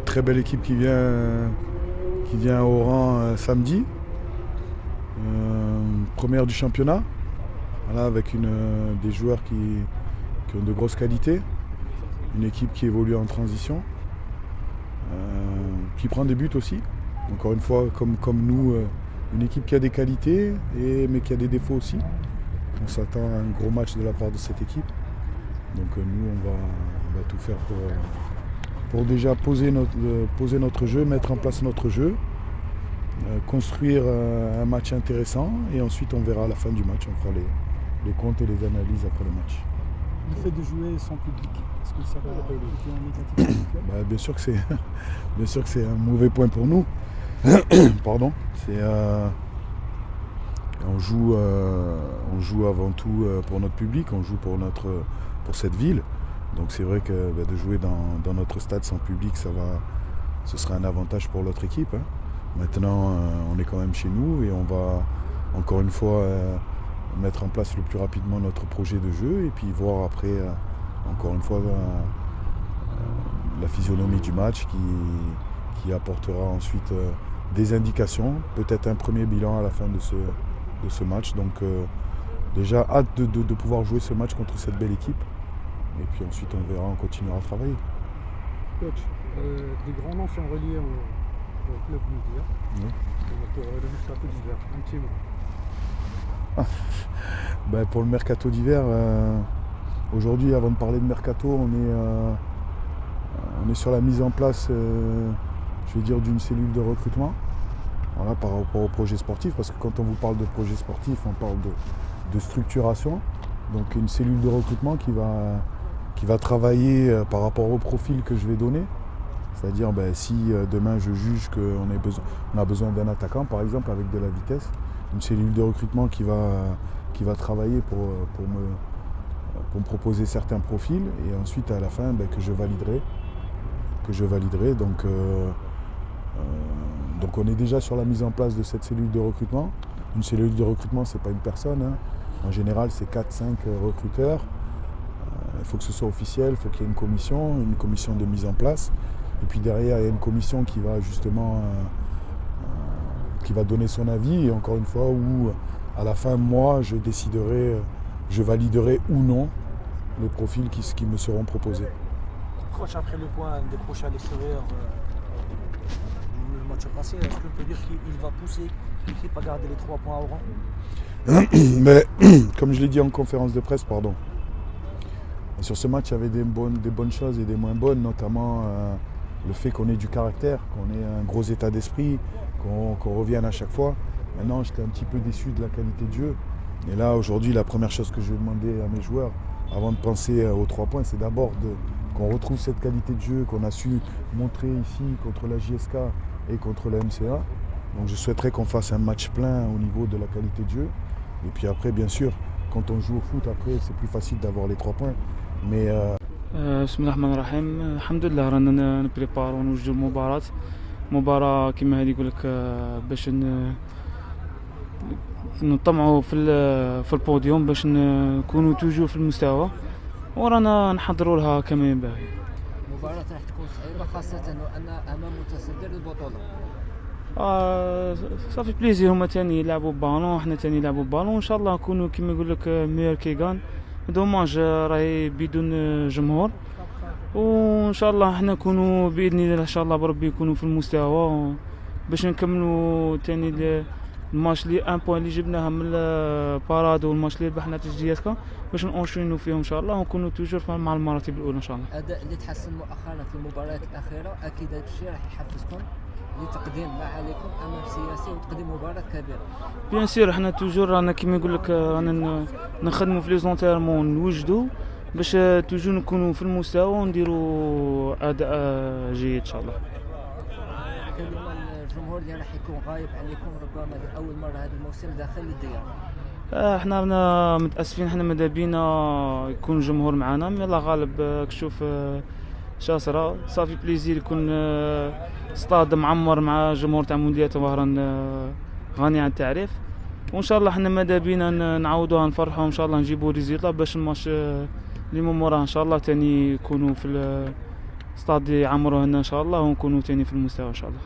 très belle équipe qui vient au rang samedi. Première du championnat. Voilà, avec des joueurs qui ont de grosses qualités. Une équipe qui évolue en transition. Qui prend des buts aussi. Encore une fois, comme nous, une équipe qui a des qualités, mais qui a des défauts aussi. On s'attend à un gros match de la part de cette équipe. Donc nous, on va tout faire pour déjà poser notre jeu, mettre en place notre jeu, construire un match intéressant, et ensuite on verra à la fin du match, on fera les comptes et les analyses après le match. Le fait de jouer sans public, est-ce que ça va être un négatif? Bien sûr que c'est un mauvais point pour nous. Pardon. On joue avant tout pour notre public, on joue pour cette ville. Donc c'est vrai que de jouer dans notre stade sans public, ce sera un avantage pour l'autre équipe. Hein. Maintenant, on est quand même chez nous et on va encore une fois mettre en place le plus rapidement notre projet de jeu et puis voir après, encore une fois, la physionomie du match qui apportera ensuite des indications, peut-être un premier bilan à la fin de ce match. Donc déjà hâte de pouvoir jouer ce match contre cette belle équipe. Et puis ensuite on verra, on continuera à travailler. Coach, des grands noms sont reliés au club Média. Oui. Pour le mercato d'hiver, un petit mot. Pour le mercato d'hiver, aujourd'hui, avant de parler de mercato, on est sur la mise en place, je vais dire, d'une cellule de recrutement. Voilà, par rapport au projet sportif, parce que quand on vous parle de projet sportif, on parle de structuration. Donc une cellule de recrutement qui va travailler par rapport au profil que je vais donner. C'est-à-dire si demain je juge qu'on a besoin d'un attaquant, par exemple, avec de la vitesse, une cellule de recrutement qui va travailler pour me proposer certains profils, et ensuite à la fin que je validerai. Donc on est déjà sur la mise en place de cette cellule de recrutement. Une cellule de recrutement, c'est pas une personne. Hein. En général, c'est 4-5 recruteurs. Il faut que ce soit officiel, il faut qu'il y ait une commission de mise en place. Et puis derrière, il y a une commission qui va justement qui va donner son avis. Et encore une fois, où à la fin, moi, je validerai ou non les profils qui me seront proposés. Coach, après le point décroché à l'extérieur, le match passé, est-ce qu'on peut dire qu'il va pousser l'équipe à garder les 3 points au rang? Mais comme je l'ai dit en conférence de presse, sur ce match, il y avait des bonnes choses et des moins bonnes, notamment le fait qu'on ait du caractère, qu'on ait un gros état d'esprit, qu'on revienne à chaque fois. Maintenant, j'étais un petit peu déçu de la qualité de jeu. Et là, aujourd'hui, la première chose que je vais demander à mes joueurs, avant de penser aux 3 points, c'est d'abord qu'on retrouve cette qualité de jeu qu'on a su montrer ici contre la JSK et contre la MCA. Donc je souhaiterais qu'on fasse un match plein au niveau de la qualité de jeu. Et puis après, bien sûr, quand on joue au foot, après, c'est plus facile d'avoir les 3 points. Mais بسم الله الرحمن الرحيم. الحمد لله رانا نبريبارو ونوجدوا مباراة كما هذه يقول لك باش نطمعوا في البوديوم، باش نكونوا توجو في المستوى، ورانا نحضروا لها كما ينبغي. المباراة راح تكون صعيبة خاصة وأن أمام متصدر البطولة. صافي بليزير، هما تاني يلعبوا بالون، حنا تاني نلعبوا بالون، وان شاء الله نكونوا كما يقول لك ميور كيغان. دوماج راهي بدون جمهور، وان شاء الله حنا نكونوا باذن الله ان شاء الله بربي يكونوا في المستوى باش نكملوا تاني الماتش لي ان بوين اللي جبناها من البارادو، والماتش اللي ربحنا تجدياتك باش نونشينو فيهم ان شاء الله ونكونوا توجور مع المراتب الاولى ان شاء الله. الاداء اللي تحسن مؤخرا في المباريات الاخيره اكيد هذا الشيء راح يحفزكم لتقديم ما عليكم امام سياسي وتقديم مباراه كبيره. بيان سير حنا توجور رانا كيما يقول لك رانا نخدموا في لي زونتيرمون، نوجدوا باش توجور نكونوا في المستوى ونديروا اداء جيد ان شاء الله. كلمه الجمهور اللي راح يكون غايب عليكم ربما لاول مره هذا الموسم داخل الديار. احنا رانا متاسفين، حنا ماذا بينا يكون الجمهور معنا، يلا غالب كشوف شاسرة صافي بليزير يكون ستاد معمر مع جمهور تاع مونديات وهران غني عن التعريف، وان شاء الله حنا ماذا بينا نعاودوها نفرحوا ان شاء الله نجيبوا ريزيطا باش الماتش اللي من موراه ان شاء الله تاني يكونوا في ستاد يعمروه لنا ان شاء الله ونكونوا تاني في المستوى ان شاء الله.